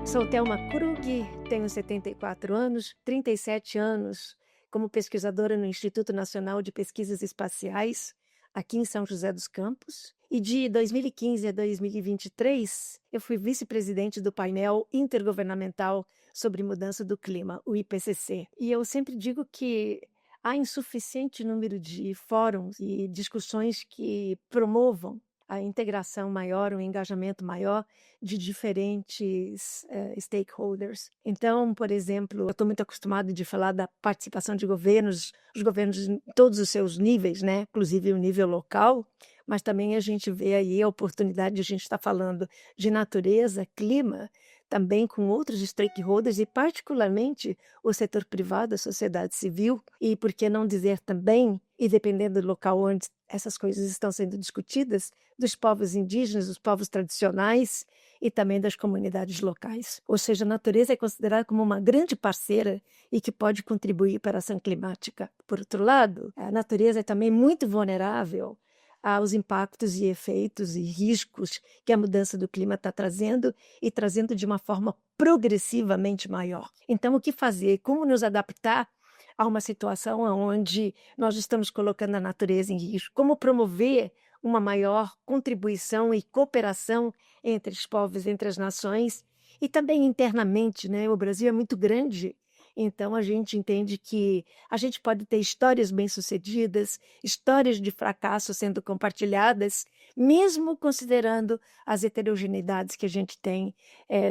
Sou Thelma Krug, tenho 74 anos, 37 anos como pesquisadora no Instituto Nacional de Pesquisas Espaciais, aqui em São José dos Campos. E de 2015 a 2023, eu fui vice-presidente do painel intergovernamental sobre mudança do clima, o IPCC. E eu sempre digo que há insuficiente número de fóruns e discussões que promovam a integração maior, um engajamento maior de diferentes stakeholders. Então, por exemplo, eu estou muito acostumada de falar da participação de governos, os governos em todos os seus níveis, né? Inclusive o nível local, mas também a gente vê aí a oportunidade de a gente estar falando de natureza, clima, também com outros stakeholders e particularmente o setor privado, a sociedade civil, e por que não dizer também, e dependendo do local onde essas coisas estão sendo discutidas, dos povos indígenas, dos povos tradicionais e também das comunidades locais. Ou seja, a natureza é considerada como uma grande parceira e que pode contribuir para a ação climática. Por outro lado, a natureza é também muito vulnerável aos impactos e efeitos e riscos que a mudança do clima está trazendo e trazendo de uma forma progressivamente maior. Então, o que fazer? Como nos adaptar a uma situação onde nós estamos colocando a natureza em risco? Como promover uma maior contribuição e cooperação entre os povos, entre as nações e também internamente, né? O Brasil é muito grande, então a gente entende que a gente pode ter histórias bem-sucedidas, histórias de fracasso sendo compartilhadas, mesmo considerando as heterogeneidades que a gente tem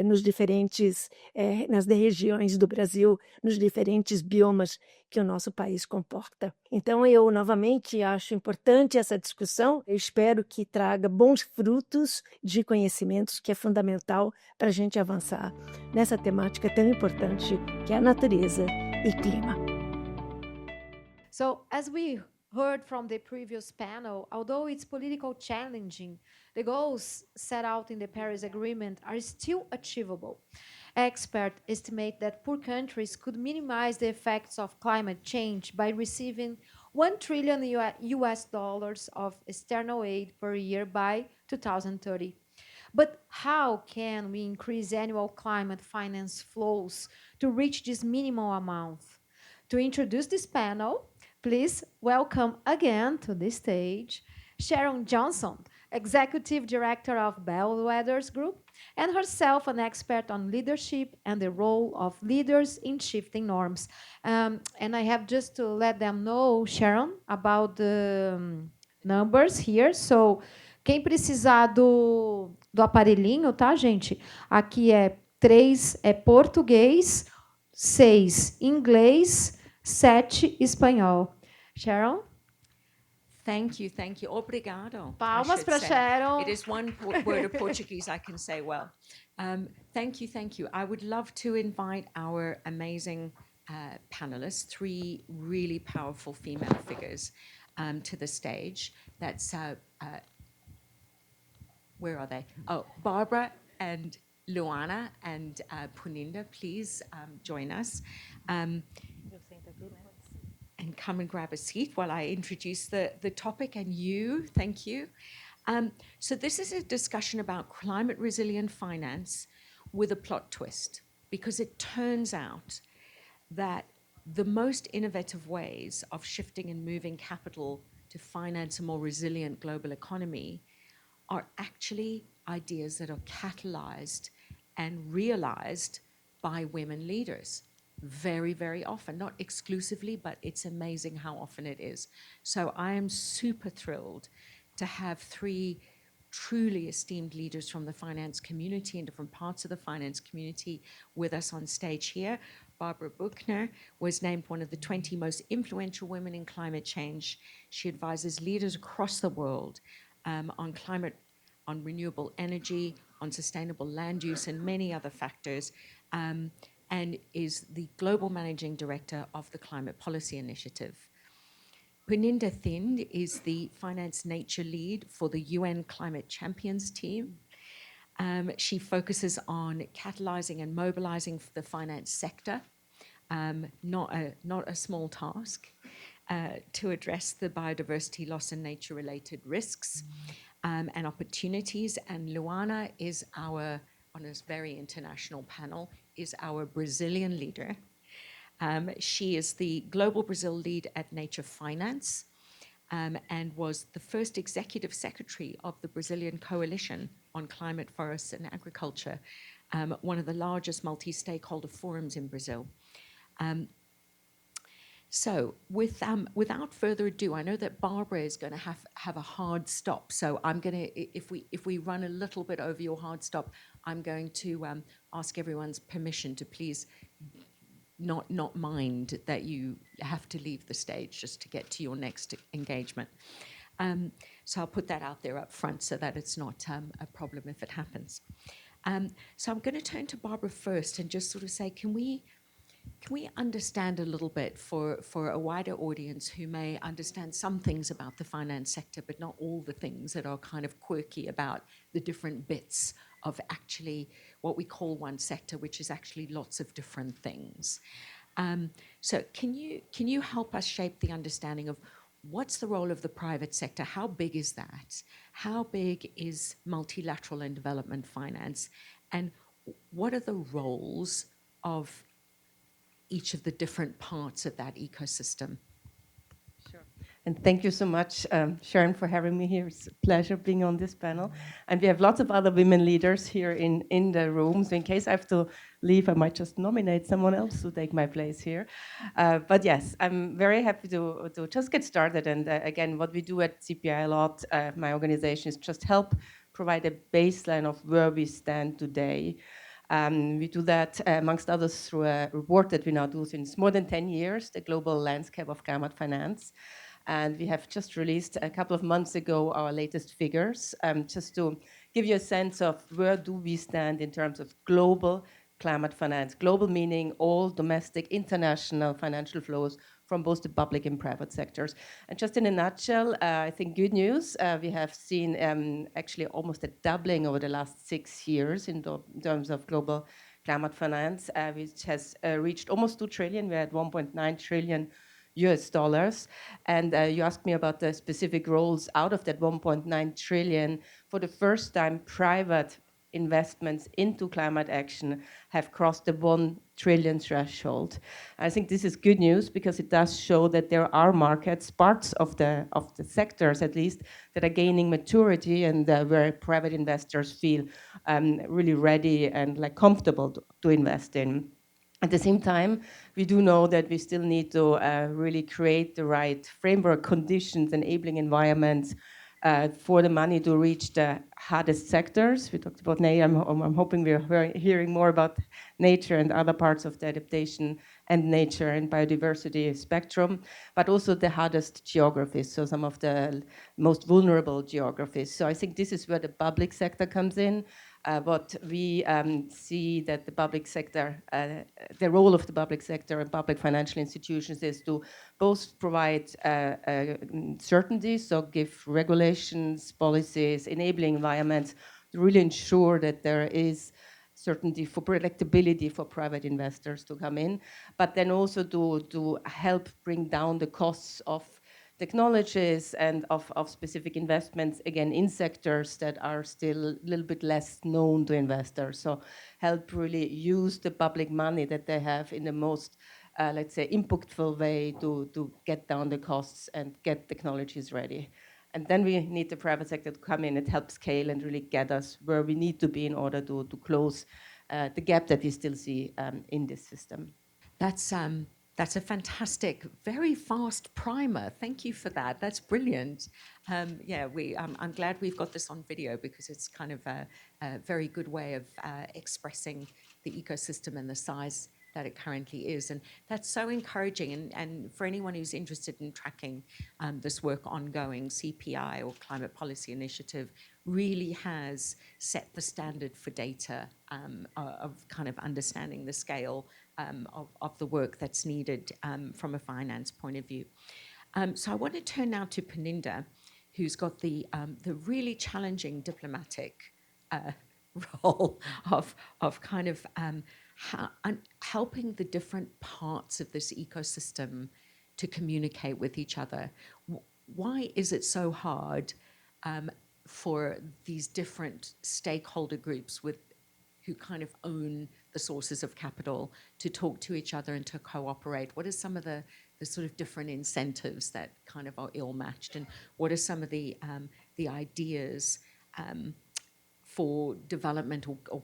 nos diferentes, nas regiões do Brasil, nos diferentes biomas que o nosso país comporta. Então, eu novamente acho importante essa discussão. Eu espero que traga bons frutos de conhecimentos, que é fundamental para a gente avançar nessa temática tão importante que é a natureza e clima. So, as we heard from the previous panel, although it's politically challenging, the goals set out in the Paris Agreement are still achievable. Experts estimate that poor countries could minimize the effects of climate change by receiving 1 trillion US dollars of external aid per year by 2030. But how can we increase annual climate finance flows to reach this minimal amount? To introduce this panel, please welcome again to the stage Sharon Johnson, Executive Director of Bellwether's Group, and herself an expert on leadership and the role of leaders in shifting norms. And I have just to let them know, Sharon, about the numbers here. So, quem precisar do aparelhinho, tá, gente? Aqui é 3 é português, 6 inglês, 7 espanhol. Sharon? Thank you, thank you. Obrigado. Palmas para Sharon. It is one word of Portuguese I can say well. Thank you, thank you. I would love to invite our amazing panelists, 3 really powerful female figures, to the stage. That's, where are they? Oh, Barbara and Luana and Puninda, please join us. And come and grab a seat while I introduce the topic and you. Thank you. So this is a discussion about climate resilient finance with a plot twist, because it turns out that the most innovative ways of shifting and moving capital to finance a more resilient global economy are actually ideas that are catalyzed and realized by women leaders. Very, very often, not exclusively, but it's amazing how often it is. So I am super thrilled to have 3 truly esteemed leaders from the finance community and different parts of the finance community with us on stage here. Barbara Buchner was named one of the 20 most influential women in climate change. She advises leaders across the world on climate, on renewable energy, on sustainable land use, and many other factors. And is the Global Managing Director of the Climate Policy Initiative. Puninda Thind is the Finance Nature Lead for the UN Climate Champions team. She focuses on catalyzing and mobilizing the finance sector, not a small task, to address the biodiversity loss and nature-related risks and opportunities. And Luana is our on a very international panel is our Brazilian leader. She is the Global Brazil lead at Nature Finance, and was the first executive secretary of the Brazilian Coalition on Climate, Forests and Agriculture, one of the largest multi-stakeholder forums in Brazil. So without further ado, I know that Barbara is going to have a hard stop. So I'm going to, if we run a little bit over your hard stop, I'm going to ask everyone's permission to please not mind that you have to leave the stage just to get to your next engagement. So I'll put that out there up front so that it's not a problem if it happens. So I'm going to turn to Barbara first and just sort of say, can we understand a little bit for a wider audience who may understand some things about the finance sector, but not all the things that are kind of quirky about the different bits of actually what we call one sector, which is actually lots of different things. So can you help us shape the understanding of what's the role of the private sector? How big is that? How big is multilateral and development finance? And what are the roles of each of the different parts of that ecosystem? Sure. And thank you so much, Sharon, for having me here. It's a pleasure being on this panel. And we have lots of other women leaders here in the room. So in case I have to leave, I might just nominate someone else to take my place here. But yes, I'm very happy to just get started. And again, what we do at CPI a lot, my organization, is just help provide a baseline of where we stand today. We do that, amongst others, through a report that we now do since more than 10 years, the Global Landscape of Climate Finance. And we have just released a couple of months ago our latest figures, just to give you a sense of where do we stand in terms of global climate finance. Global meaning all domestic, international financial flows from both the public and private sectors. And just in a nutshell, I think good news, we have seen actually almost a doubling over the last 6 years in terms of global climate finance, which has reached almost 2 trillion. We're at 1.9 trillion US dollars. And you asked me about the specific roles out of that 1.9 trillion. For the first time, private investments into climate action have crossed the 1 trillion threshold. I think this is good news because it does show that there are markets, parts of the sectors at least, that are gaining maturity and where private investors feel really ready and like comfortable to invest in. At the same time, we do know that we still need to really create the right framework conditions, enabling environments for the money to reach the hardest sectors. We talked about nature. I'm hoping we're hearing more about nature and other parts of the adaptation and nature and biodiversity spectrum, but also the hardest geographies, so some of the most vulnerable geographies. So I think this is where the public sector comes in. What we see that the public sector, the role of the public sector and public financial institutions is to both provide certainty, so give regulations, policies, enabling environments to really ensure that there is certainty for predictability for private investors to come in, but then also to help bring down the costs of technologies and of specific investments, again, in sectors that are still a little bit less known to investors. So help really use the public money that they have in the most, let's say, impactful way to get down the costs and get technologies ready. And then we need the private sector to come in and help scale and really get us where we need to be in order to close the gap that we still see in this system. That's a fantastic, very fast primer. Thank you for that. That's brilliant. Yeah, I'm glad we've got this on video because it's kind of a very good way of expressing the ecosystem and the size that it currently is. And that's so encouraging. And for anyone who's interested in tracking this work ongoing, CPI or Climate Policy Initiative really has set the standard for data of kind of understanding the scale of the work that's needed from a finance point of view. So I want to turn now to Peninda, who's got the really challenging diplomatic role of kind of helping the different parts of this ecosystem to communicate with each other. Why is it so hard for these different stakeholder groups with who kind of own the sources of capital to talk to each other and to cooperate? What are some of the sort of different incentives that kind of are ill-matched, and what are some of the ideas for development or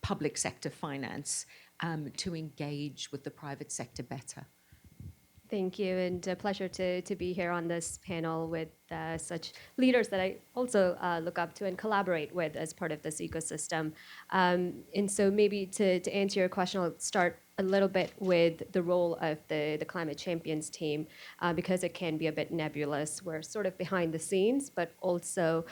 public sector finance to engage with the private sector better? Thank you, and a pleasure to be here on this panel with such leaders that I also look up to and collaborate with as part of this ecosystem. And so maybe to answer your question, I'll start a little bit with the role of the Climate Champions team, because it can be a bit nebulous. We're sort of behind the scenes, but also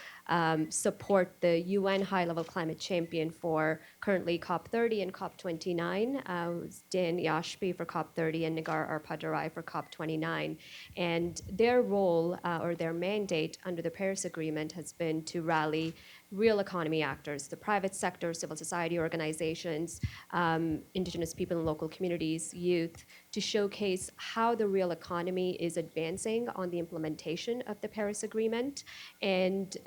support the UN High-Level Climate Champion for currently COP30 and COP29. Dan Yashby for COP30 and Nigar Arpadarai for COP29. And their role or their mandate under the Paris Agreement has been to rally real economy actors, the private sector, civil society organizations, indigenous people and local communities, youth, to showcase how the real economy is advancing on the implementation of the Paris Agreement, and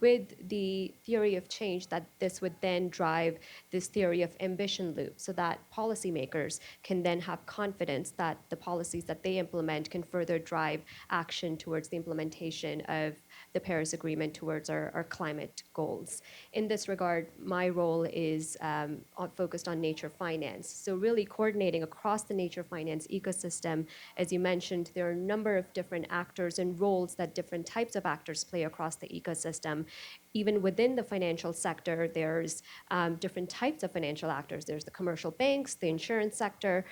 with the theory of change that this would then drive this theory of ambition loop, so that policymakers can then have confidence that the policies that they implement can further drive action towards the implementation of the Paris Agreement, towards our climate goals. In this regard, my role is focused on nature finance. So really coordinating across the nature finance ecosystem. As you mentioned, there are a number of different actors and roles that different types of actors play across the ecosystem. Even within the financial sector, there's different types of financial actors. There's the commercial banks, the insurance sector.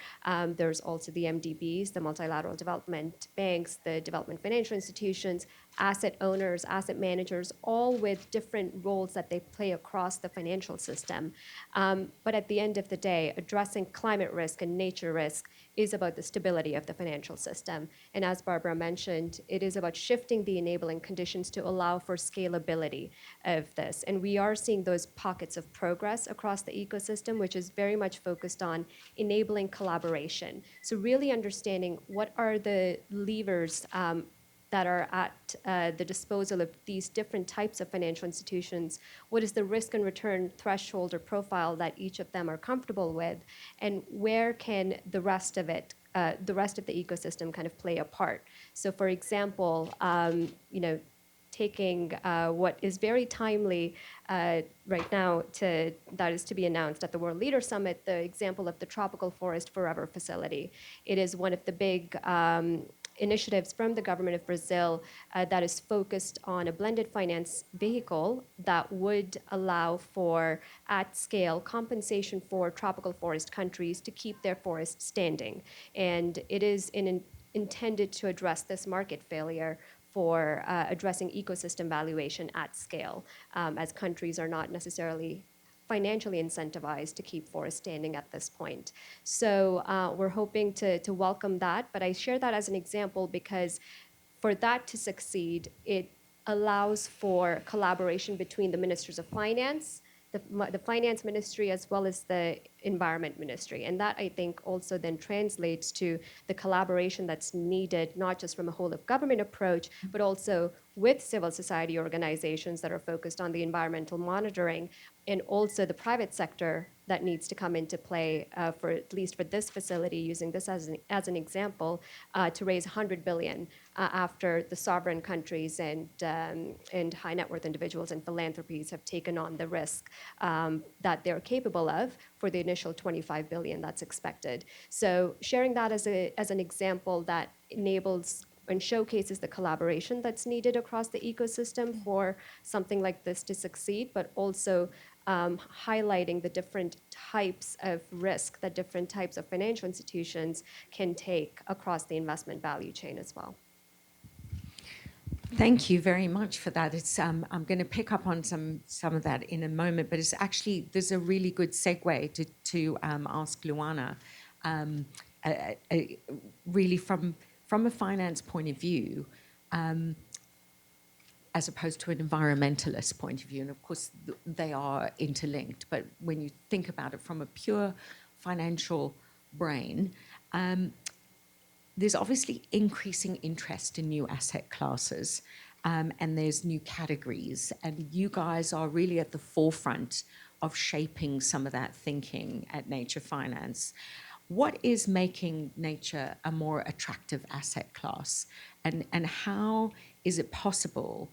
There's also the MDBs, the multilateral development banks, the development financial institutions, asset owners, asset managers, all with different roles that they play across the financial system. But at the end of the day, addressing climate risk and nature risk is about the stability of the financial system. And as Barbara mentioned, it is about shifting the enabling conditions to allow for scalability of this. And we are seeing those pockets of progress across the ecosystem, which is very much focused on enabling collaboration. So really understanding what are the levers that are at the disposal of these different types of financial institutions. What is the risk and return threshold or profile that each of them are comfortable with, and where can the rest of it, the rest of the ecosystem kind of play a part? So for example, taking what is very timely right now that is to be announced at the World Leaders Summit, the example of the Tropical Forest Forever facility. It is one of the big initiatives from the government of Brazil that is focused on a blended finance vehicle that would allow for at-scale compensation for tropical forest countries to keep their forests standing. And it is intended to address this market failure for addressing ecosystem valuation at scale, as countries are not necessarily financially incentivized to keep forests standing at this point. So we're hoping to welcome that, but I share that as an example because for that to succeed, it allows for collaboration between the ministers of finance, the finance ministry, as well as the environment ministry. And that, I think, also then translates to the collaboration that's needed, not just from a whole of government approach, but also with civil society organizations that are focused on the environmental monitoring, and also the private sector that needs to come into play for at least for this facility, using this as an example, to raise 100 billion after the sovereign countries and high net worth individuals and philanthropies have taken on the risk that they're capable of for the initial 25 billion that's expected. So sharing that as an example that enables and showcases the collaboration that's needed across the ecosystem for something like this to succeed, but also highlighting the different types of risk that different types of financial institutions can take across the investment value chain as well. Thank you very much for that. It's I'm going to pick up on some of that in a moment, but it's actually, there's a really good segue to ask Luana, really from a finance point of view, as opposed to an environmentalist point of view. And of course, they are interlinked. But when you think about it from a pure financial brain, there's obviously increasing interest in new asset classes, and there's new categories. And you guys are really at the forefront of shaping some of that thinking at Nature Finance. What is making nature a more attractive asset class? And how is it possible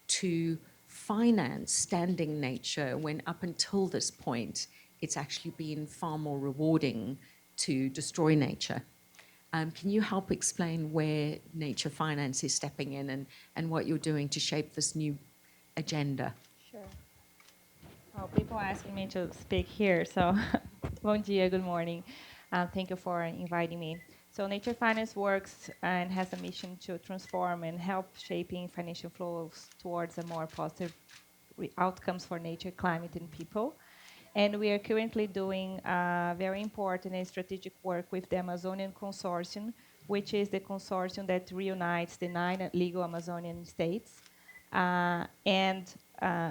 to finance standing nature when up until this point it's actually been far more rewarding to destroy nature? Can you help explain where nature finance is stepping in and what you're doing to shape this new agenda? Sure. Well, people are asking me to speak here, so bom dia, good morning. Thank you for inviting me. So Nature Finance works and has a mission to transform and help shaping financial flows towards a more positive outcomes for nature, climate, and people. And we are currently doing very important and strategic work with the Amazonian Consortium, which is the consortium that reunites the 9 legal Amazonian states. And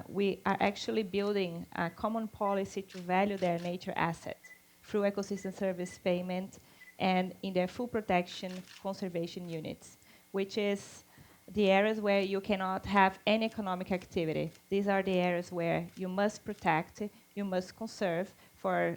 we are actually building a common policy to value their nature asset through ecosystem service payment and in their full protection conservation units, which is the areas where you cannot have any economic activity. These are the areas where you must protect, you must conserve. For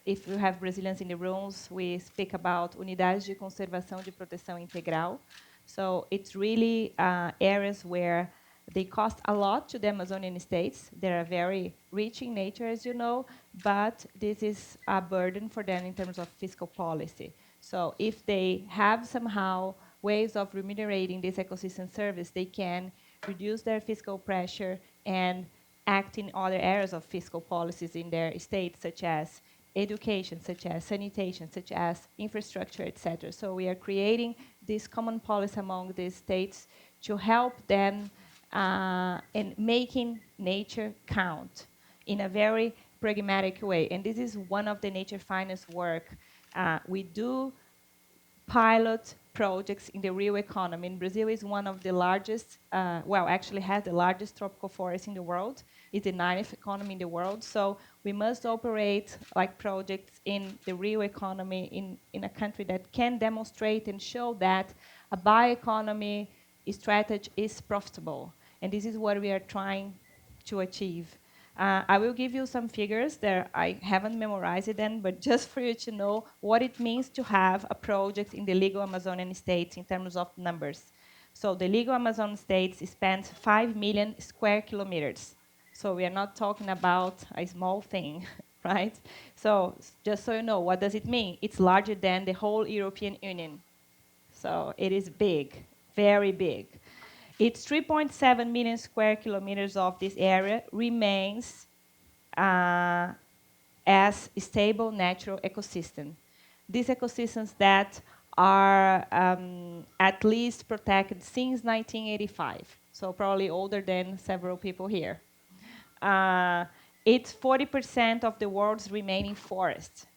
if you have Brazilians in the rooms, we speak about unidades de conservação de proteção integral. So it's really areas where they cost a lot to the Amazonian states. They are very rich in nature, as you know, but this is a burden for them in terms of fiscal policy. So if they have somehow ways of remunerating this ecosystem service, they can reduce their fiscal pressure and act in other areas of fiscal policies in their states, such as education, such as sanitation, such as infrastructure, etc. So we are creating this common policy among these states to help them in making nature count in a very pragmatic way. And this is one of the nature finance work. We do pilot projects in the real economy. And Brazil is one of the largest, well, actually has the largest tropical forest in the world. It's the 9th economy in the world. So we must operate like projects in the real economy in a country that can demonstrate and show that a bioeconomy strategy is profitable. And this is what we are trying to achieve. I will give you some figures that I haven't memorized them, but just for you to know what it means to have a project in the legal Amazonian states in terms of numbers. So the legal Amazon states spend 5 million square kilometers. So we are not talking about a small thing, right? So just so you know, what does it mean? It's larger than the whole European Union. So it is big, very big. It's 3.7 million square kilometers of this area remains as a stable natural ecosystem. These ecosystems that are at least protected since 1985, so probably older than several people here. It's 40% of the world's remaining forest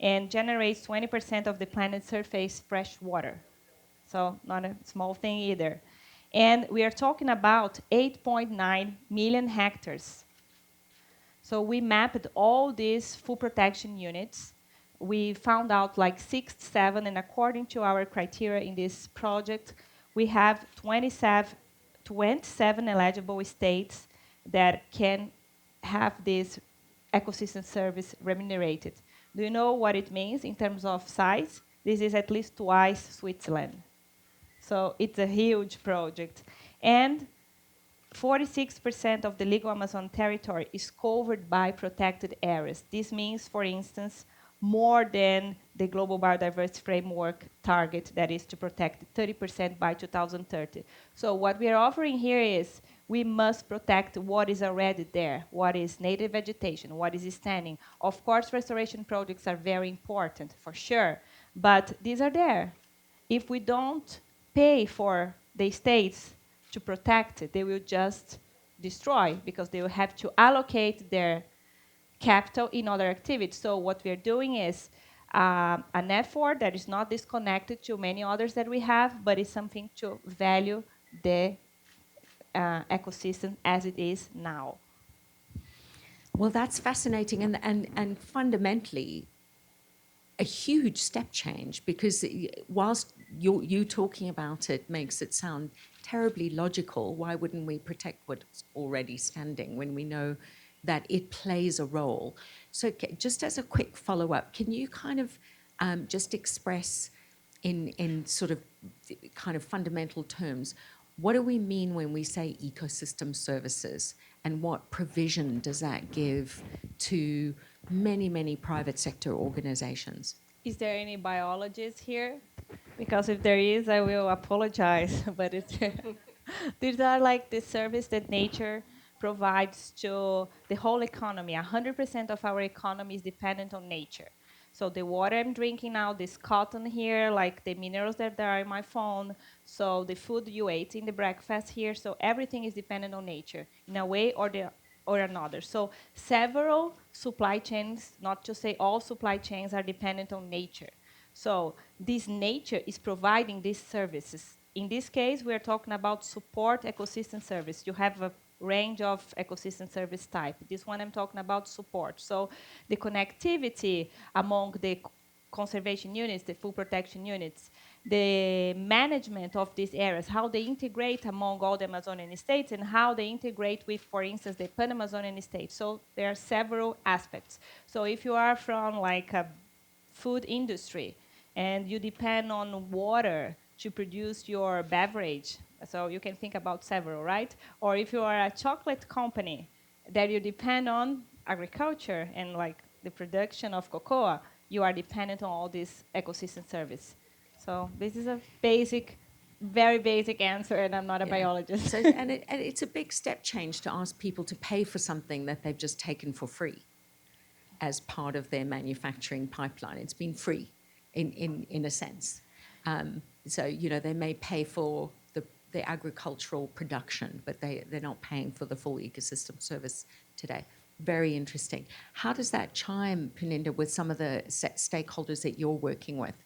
and generates 20% of the planet's surface fresh water. So not a small thing either. And we are talking about 8.9 million hectares. So we mapped all these full protection units. We found out like 6, 7, and according to our criteria in this project, we have 27 eligible states that can have this ecosystem service remunerated. Do you know what it means in terms of size? This is at least twice Switzerland. So it's a huge project. And 46% of the legal Amazon territory is covered by protected areas. This means, for instance, more than the Global Biodiversity Framework target, that is to protect 30% by 2030. So what we are offering here is we must protect what is already there, what is native vegetation, what is standing. Of course, restoration projects are very important, for sure, but these are there. If we don't pay for the states to protect it, they will just destroy because they will have to allocate their capital in other activities. So what we're doing is an effort that is not disconnected to many others that we have, but is something to value the ecosystem as it is now. Well, that's fascinating and fundamentally a huge step change, because whilst you talking about it makes it sound terribly logical, why wouldn't we protect what's already standing when we know that it plays a role. So just as a quick follow-up, can you kind of just express in sort of kind of fundamental terms, what do we mean when we say ecosystem services, and what provision does that give to many, many private sector organizations? Is there any biologists here? Because if there is, I will apologize. But it's these are like the service that nature provides to the whole economy. 100% of our economy is dependent on nature. So the water I'm drinking now, this cotton here, like the minerals that are in my phone, so the food you ate in the breakfast here, so everything is dependent on nature in a way or another. So several supply chains, not to say all supply chains, are dependent on nature. So this nature is providing these services. In this case, we are talking about support ecosystem service. You have a range of ecosystem service type. This one I'm talking about support. So the connectivity among the conservation units, the food protection units, the management of these areas, how they integrate among all the Amazonian states and how they integrate with, for instance, the Pan-Amazonian states. So there are several aspects. So if you are from like a food industry and you depend on water to produce your beverage, so you can think about several, right? Or if you are a chocolate company that you depend on agriculture and like the production of cocoa, you are dependent on all this ecosystem service. So this is a basic, very basic answer, and I'm not a biologist. So, and it's a big step change to ask people to pay for something that they've just taken for free as part of their manufacturing pipeline. It's been free in a sense. So, you know, they may pay for the agricultural production, but they're not paying for the full ecosystem service today. Very interesting. How does that chime, Puninda, with some of the stakeholders that you're working with?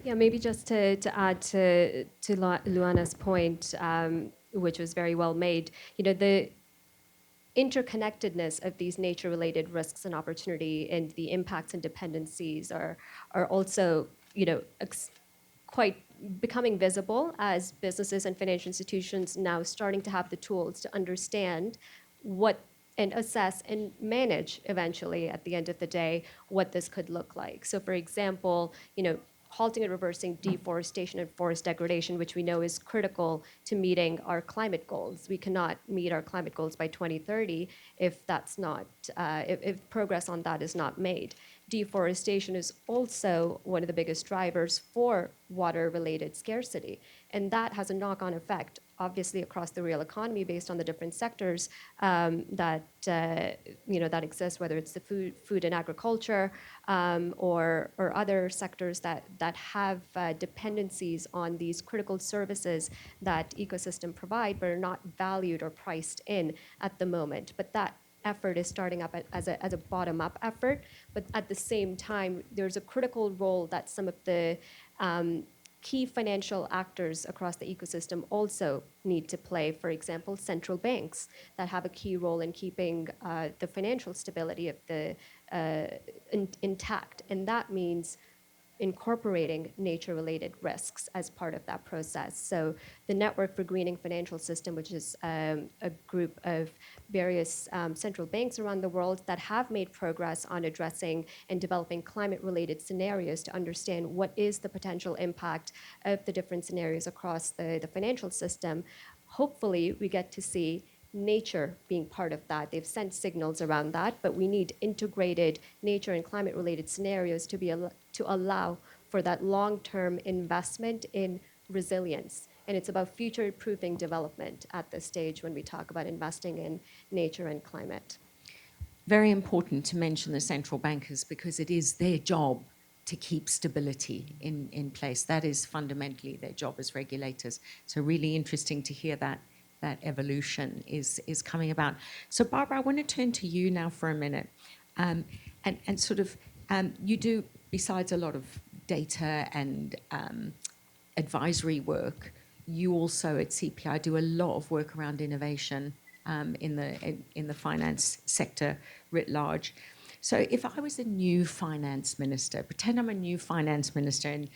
Yeah, maybe just to add to Luana's point, which was very well made, you know, the interconnectedness of these nature-related risks and opportunity and the impacts and dependencies are also, you know, quite becoming visible as businesses and financial institutions now starting to have the tools to understand what and assess and manage eventually at the end of the day what this could look like. So for example, you know, halting and reversing deforestation and forest degradation, which we know is critical to meeting our climate goals. We cannot meet our climate goals by 2030 if that's not, if progress on that is not made. Deforestation is also one of the biggest drivers for water-related scarcity, and that has a knock-on effect, obviously, across the real economy based on the different sectors that you know that exist, whether it's the food and agriculture or other sectors that have dependencies on these critical services that ecosystem provide, but are not valued or priced in at the moment. But that effort is starting up as a bottom-up effort, but at the same time, there's a critical role that some of the key financial actors across the ecosystem also need to play. For example, central banks that have a key role in keeping the financial stability of the intact, and that means incorporating nature-related risks as part of that process. So the Network for Greening Financial System, which is a group of various central banks around the world that have made progress on addressing and developing climate-related scenarios to understand what is the potential impact of the different scenarios across the financial system. Hopefully, we get to see nature being part of that. They've sent signals around that, but we need integrated nature and climate-related scenarios to allow for that long-term investment in resilience. And it's about future-proofing development at this stage when we talk about investing in nature and climate. Very important to mention the central bankers because it is their job to keep stability in place. That is fundamentally their job as regulators. So really interesting to hear that evolution is coming about. So Barbara, I want to turn to you now for a minute. And sort of, you do, besides a lot of data and advisory work, you also at CPI do a lot of work around innovation in the finance sector writ large. So if I was a new finance minister, pretend I'm a new finance minister, and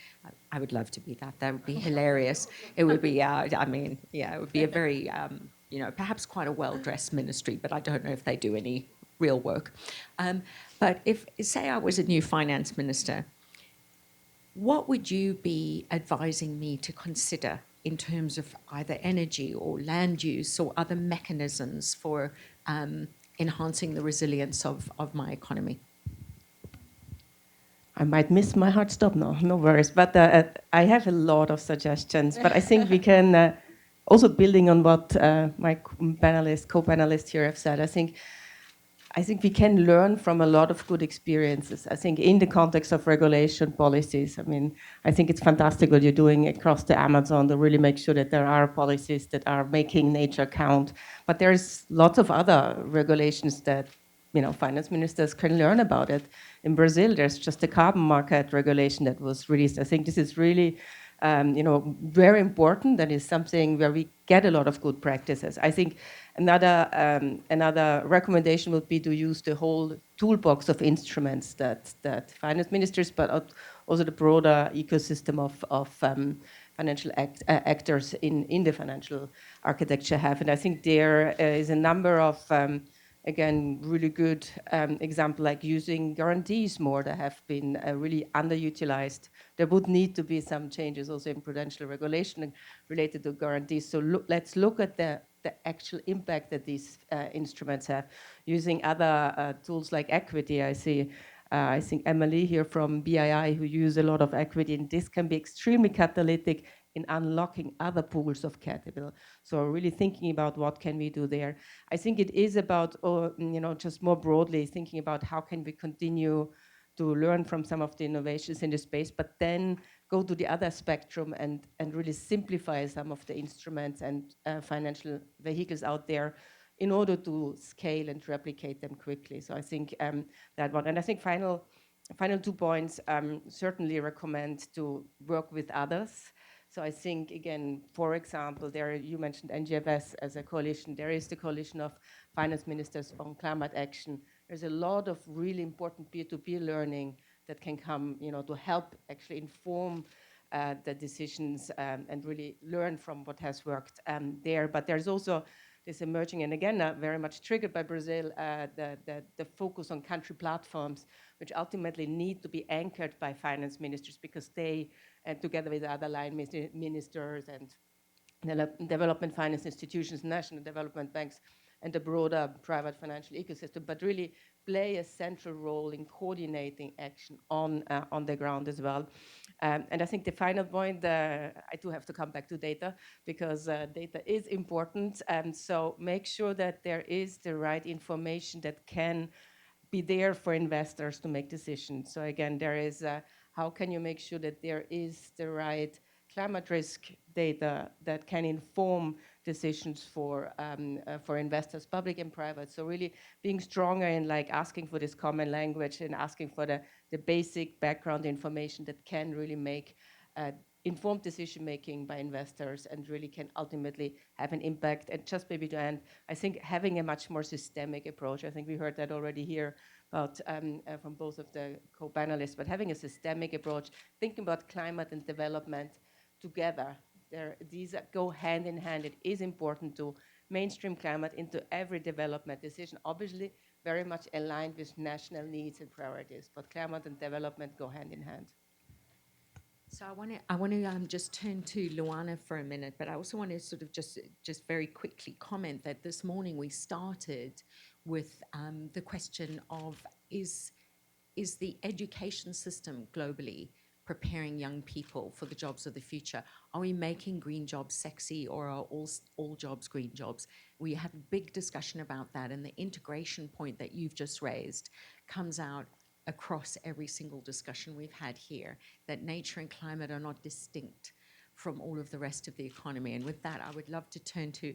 I would love to be that. That would be hilarious. It would be, I mean, yeah, it would be a very, you know, perhaps quite a well-dressed ministry, but I don't know if they do any real work. But if, say, I was a new finance minister, what would you be advising me to consider in terms of either energy or land use or other mechanisms for enhancing the resilience of my economy? I might miss my hard stop now, no worries. But I have a lot of suggestions, but I think we can, also building on what my co-panelists here have said, I think we can learn from a lot of good experiences. I think in the context of regulation policies, I mean, I think it's fantastic what you're doing across the Amazon to really make sure that there are policies that are making nature count. But there's lots of other regulations that, you know, finance ministers can learn about it. In Brazil, there's just a carbon market regulation that was released. I think this is really, you know, very important. That is something where we get a lot of good practices. I think another recommendation would be to use the whole toolbox of instruments that finance ministers, but also the broader ecosystem of financial actors in the financial architecture have. And I think there is a number of again, really good example, like using guarantees more that have been really underutilized. There would need to be some changes also in prudential regulation related to guarantees. So let's look at the actual impact that these instruments have. Using other tools like equity, I think Emily here from BII, who use a lot of equity, and this can be extremely catalytic in unlocking other pools of capital. So really thinking about what can we do there. I think it is about, you know, just more broadly thinking about how can we continue to learn from some of the innovations in the space, but then go to the other spectrum and really simplify some of the instruments and financial vehicles out there in order to scale and replicate them quickly. So I think that one. And I think final 2 points, certainly recommend to work with others. So I think, again, for example, there you mentioned NGFS as a coalition. There is the coalition of finance ministers on climate action. There's a lot of really important peer-to-peer learning that can come, you know, to help actually inform the decisions and really learn from what has worked there. But there's also this emerging, and again, very much triggered by Brazil, the focus on country platforms, which ultimately need to be anchored by finance ministers because they, together with other line ministers and development finance institutions, national development banks, and the broader private financial ecosystem, but really play a central role in coordinating action on the ground as well. And I think the final point, I do have to come back to data because data is important. And so make sure that there is the right information that can be there for investors to make decisions. So again, there is how can you make sure that there is the right climate risk data that can inform decisions for investors, public and private. So really being stronger in like asking for this common language and asking for the basic background information that can really make informed decision making by investors and really can ultimately have an impact. And just maybe to end, I think having a much more systemic approach, I think we heard that already here about, from both of the co-panelists, but having a systemic approach, thinking about climate and development together. These go hand in hand. It is important to mainstream climate into every development decision, obviously very much aligned with national needs and priorities, but climate and development go hand in hand. So I want to just turn to Luana for a minute, but I also want to sort of just very quickly comment that this morning we started with the question of is the education system globally preparing young people for the jobs of the future? Are we making green jobs sexy, or are all jobs green jobs? We had a big discussion about that, and the integration point that you've just raised comes out across every single discussion we've had here, that nature and climate are not distinct from all of the rest of the economy. And with that, I would love to turn to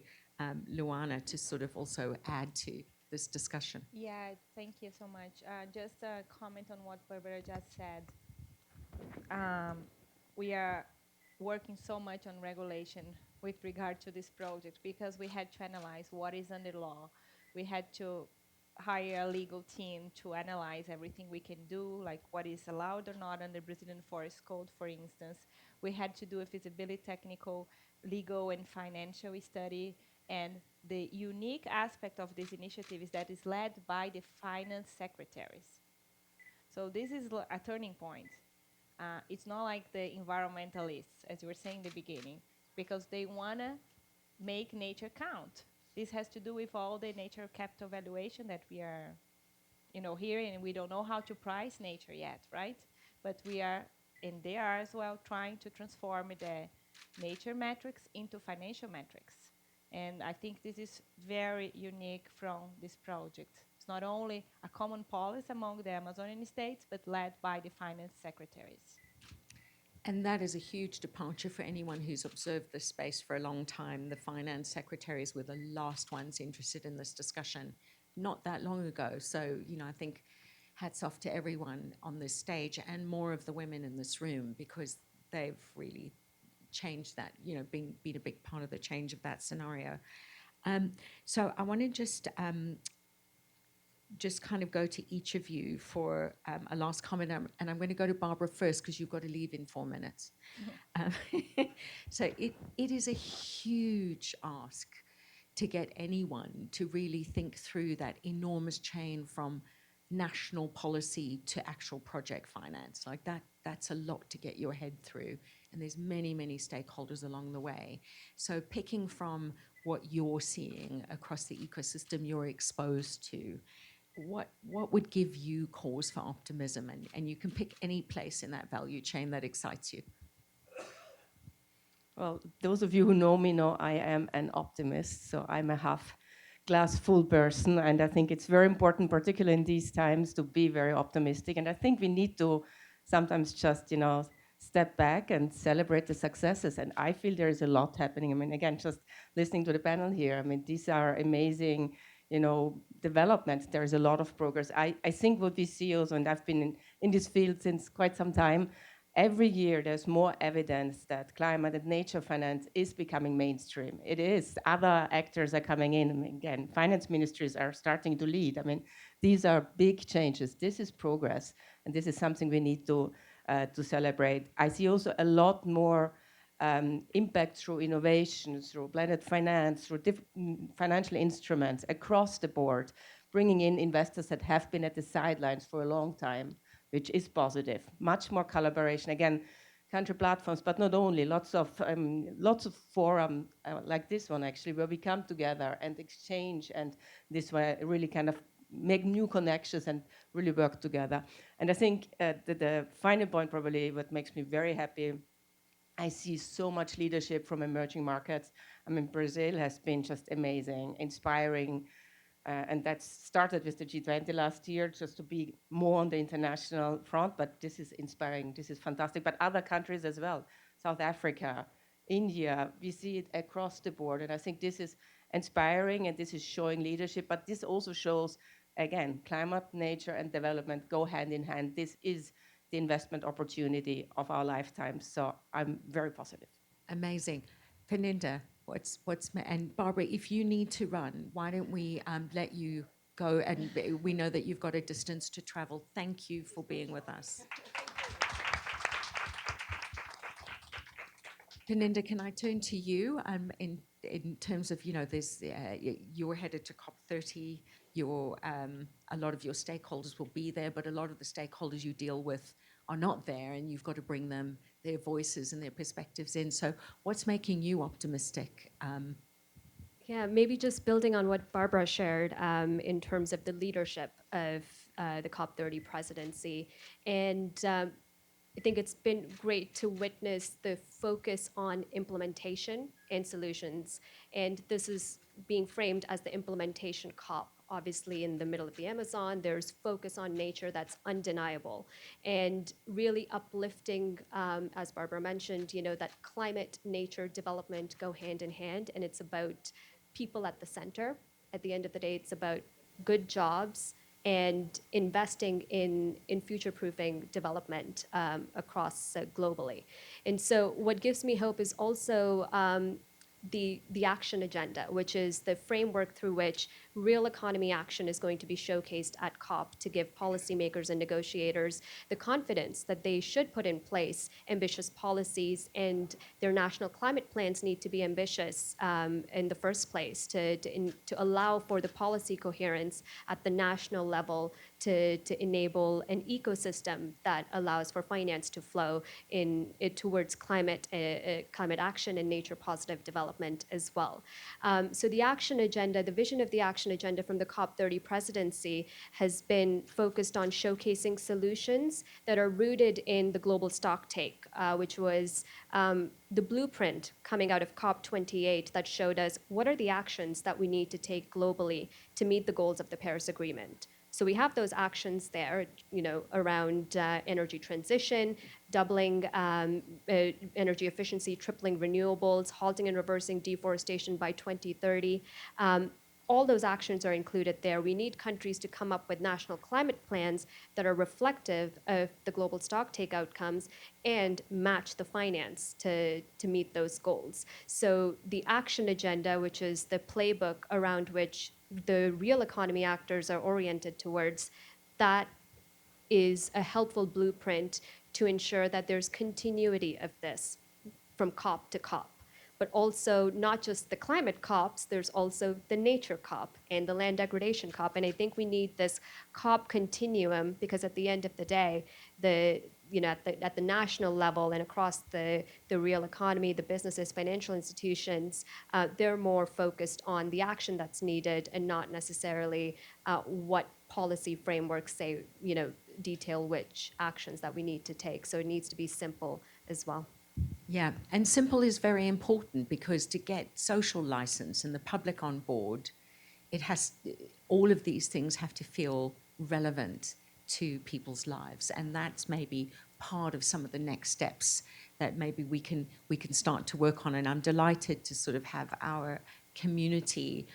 Luana to sort of also add to this discussion. Yeah, thank you so much. Just a comment on what Barbara just said. We are working so much on regulation with regard to this project because we had to analyze what is under law. We had to hire a legal team to analyze everything we can do, like what is allowed or not under Brazilian Forest Code, for instance. We had to do a feasibility technical, legal, and financial study And the unique aspect of this initiative is that it's led by the finance secretaries. So this is a turning point. It's not like the environmentalists, as you were saying in the beginning, because they want to make nature count. This has to do with all the nature capital valuation that we are, here, and we don't know how to price nature yet, right? But we are, and they are as well, trying to transform the nature metrics into financial metrics. And I think this is very unique from this project. It's not only a common policy among the Amazonian states, but led by the finance secretaries. And that is a huge departure for anyone who's observed this space for a long time. The finance secretaries were the last ones interested in this discussion not that long ago. So, I think hats off to everyone on this stage and more of the women in this room, because they've really changed that, been a big part of the change of that scenario. So I want to just kind of go to each of you for a last comment. And I'm going to go to Barbara first because you've got to leave in 4 minutes. So it is a huge ask to get anyone to really think through that enormous chain from national policy to actual project finance. Like that's a lot to get your head through. And there's many, many stakeholders along the way. So picking from what you're seeing across the ecosystem you're exposed to, what would give you cause for optimism? And you can pick any place in that value chain that excites you. Well, those of you who know me know I am an optimist, so I'm a half glass full person, and I think it's very important, particularly in these times, to be very optimistic. And I think we need to sometimes just, step back and celebrate the successes. And I feel there is a lot happening. I mean, again, just listening to the panel here, I mean, these are amazing, developments. There is a lot of progress. I think what we see also, and I've been in this field since quite some time, every year there's more evidence that climate and nature finance is becoming mainstream. It is. Other actors are coming in. I mean, again, finance ministries are starting to lead. I mean, these are big changes. This is progress, and this is something we need to celebrate. I see also a lot more impact through innovation, through blended finance, through financial instruments across the board, bringing in investors that have been at the sidelines for a long time, which is positive. Much more collaboration. Again, country platforms, but not only. Lots of forum like this one, actually, where we come together and exchange, and this way really kind of make new connections and really work together. And I think the final point, probably what makes me very happy, I see so much leadership from emerging markets. I mean, Brazil has been just amazing, inspiring, and that started with the G20 last year, just to be more on the international front, but this is inspiring, this is fantastic. But other countries as well, South Africa, India, we see it across the board, and I think this is inspiring and this is showing leadership, but this also shows, again, climate, nature, and development go hand in hand. This is the investment opportunity of our lifetimes, so I'm very positive. Amazing. Peninda, and Barbara, if you need to run, why don't we let you go? And we know that you've got a distance to travel. Thank you for being with us. Peninda, can I turn to you in terms of, there's, you're headed to COP30, a lot of your stakeholders will be there, but a lot of the stakeholders you deal with are not there, and you've got to bring them their voices and their perspectives in. So what's making you optimistic? Yeah, maybe just building on what Barbara shared in terms of the leadership of the COP30 presidency. And I think it's been great to witness the focus on implementation and solutions. And this is being framed as the implementation COP. Obviously, in the middle of the Amazon, there's focus on nature that's undeniable, and really uplifting, as Barbara mentioned, that climate, nature, development go hand in hand, and it's about people at the center. At the end of the day, it's about good jobs and investing in future-proofing development across globally. And so what gives me hope is also the action agenda, which is the framework through which real economy action is going to be showcased at COP to give policymakers and negotiators the confidence that they should put in place ambitious policies, and their national climate plans need to be ambitious in the first place to allow for the policy coherence at the national level to enable an ecosystem that allows for finance to flow towards climate action and nature positive development as well. So the action agenda, the vision of the action agenda from the COP30 presidency has been focused on showcasing solutions that are rooted in the global stocktake, which was the blueprint coming out of COP28 that showed us what are the actions that we need to take globally to meet the goals of the Paris Agreement. So we have those actions there, around energy transition, doubling energy efficiency, tripling renewables, halting and reversing deforestation by 2030. All those actions are included there. We need countries to come up with national climate plans that are reflective of the global stocktake outcomes and match the finance to meet those goals. So the action agenda, which is the playbook around which the real economy actors are oriented towards, that is a helpful blueprint to ensure that there's continuity of this from COP to COP. But also not just the climate COPs, there's also the nature COP and the land degradation COP. And I think we need this COP continuum because at the end of the day, at the national level and across the real economy, the businesses, financial institutions, they're more focused on the action that's needed and not necessarily what policy frameworks say, detail which actions that we need to take. So it needs to be simple as well. Yeah, and simple is very important because to get social license and the public on board, all of these things have to feel relevant to people's lives, and that's maybe part of some of the next steps that maybe we can start to work on. And I'm delighted to sort of have our community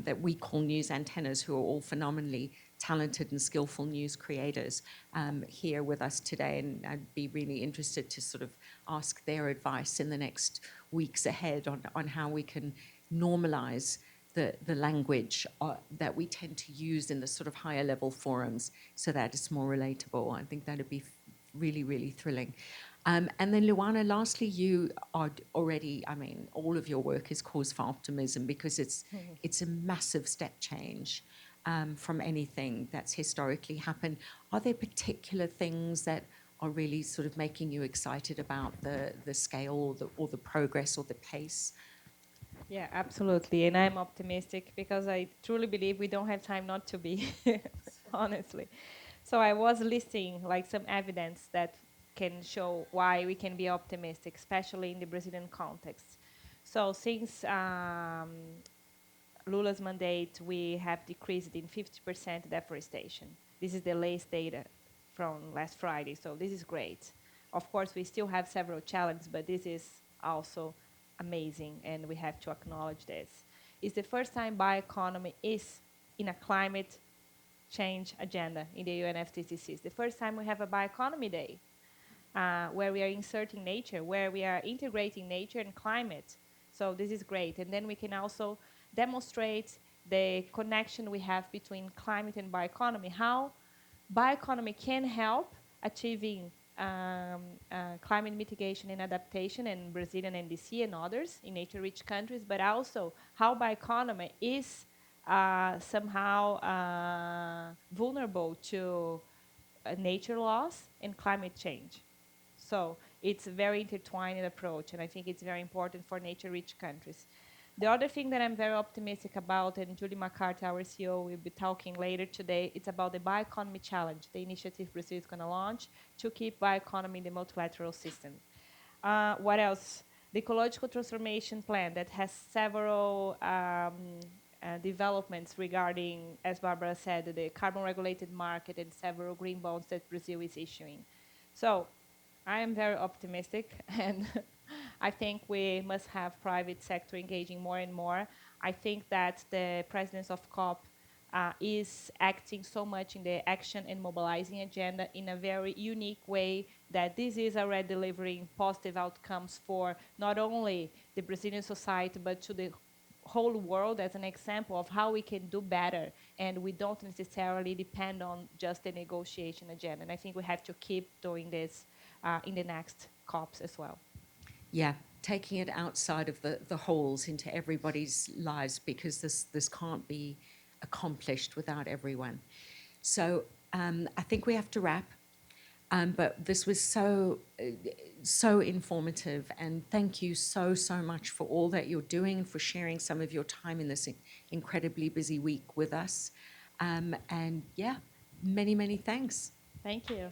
that we call news antennas, who are all phenomenally talented and skillful news creators here with us today, and I'd be really interested to sort of ask their advice in the next weeks ahead on how we can normalize the language that we tend to use in the sort of higher level forums so that it's more relatable. I think that'd be really, really thrilling. And then Luana, lastly, you are already, all of your work is cause for optimism because it's a massive step change from anything that's historically happened. Are there particular things that are really sort of making you excited about the scale or the progress or the pace? Yeah, absolutely. And I'm optimistic because I truly believe we don't have time not to be, honestly. So I was listing like some evidence that can show why we can be optimistic, especially in the Brazilian context. So since Lula's mandate, we have decreased in 50% deforestation. This is the latest data from last Friday, so this is great. Of course, we still have several challenges, but this is also amazing, and we have to acknowledge this. It's the first time bioeconomy is in a climate change agenda in the UNFCCC. It's the first time we have a bioeconomy day where we are inserting nature, where we are integrating nature and climate. So this is great. And then we can also demonstrate the connection we have between climate and bioeconomy, how bioeconomy can help achieving climate mitigation and adaptation in Brazilian NDC and others in nature-rich countries, but also how bioeconomy is somehow vulnerable to nature loss and climate change. So it's a very intertwined approach, and I think it's very important for nature-rich countries. The other thing that I'm very optimistic about, and Julie McCarthy, our CEO, will be talking later today, it's about the Bioeconomy Challenge, the initiative Brazil is going to launch to keep bioeconomy in the multilateral system. What else? The Ecological Transformation Plan that has several developments regarding, as Barbara said, the carbon-regulated market and several green bonds that Brazil is issuing. So I am very optimistic, and I think we must have private sector engaging more and more. I think that the presidents of COP is acting so much in the action and mobilizing agenda in a very unique way that this is already delivering positive outcomes for not only the Brazilian society, but to the whole world as an example of how we can do better, and we don't necessarily depend on just the negotiation agenda. And I think we have to keep doing this in the next COPs as well. Yeah, taking it outside of the halls into everybody's lives, because this can't be accomplished without everyone. So I think we have to wrap. But this was so informative, and thank you so much for all that you're doing and for sharing some of your time in this incredibly busy week with us. And yeah, many thanks. Thank you.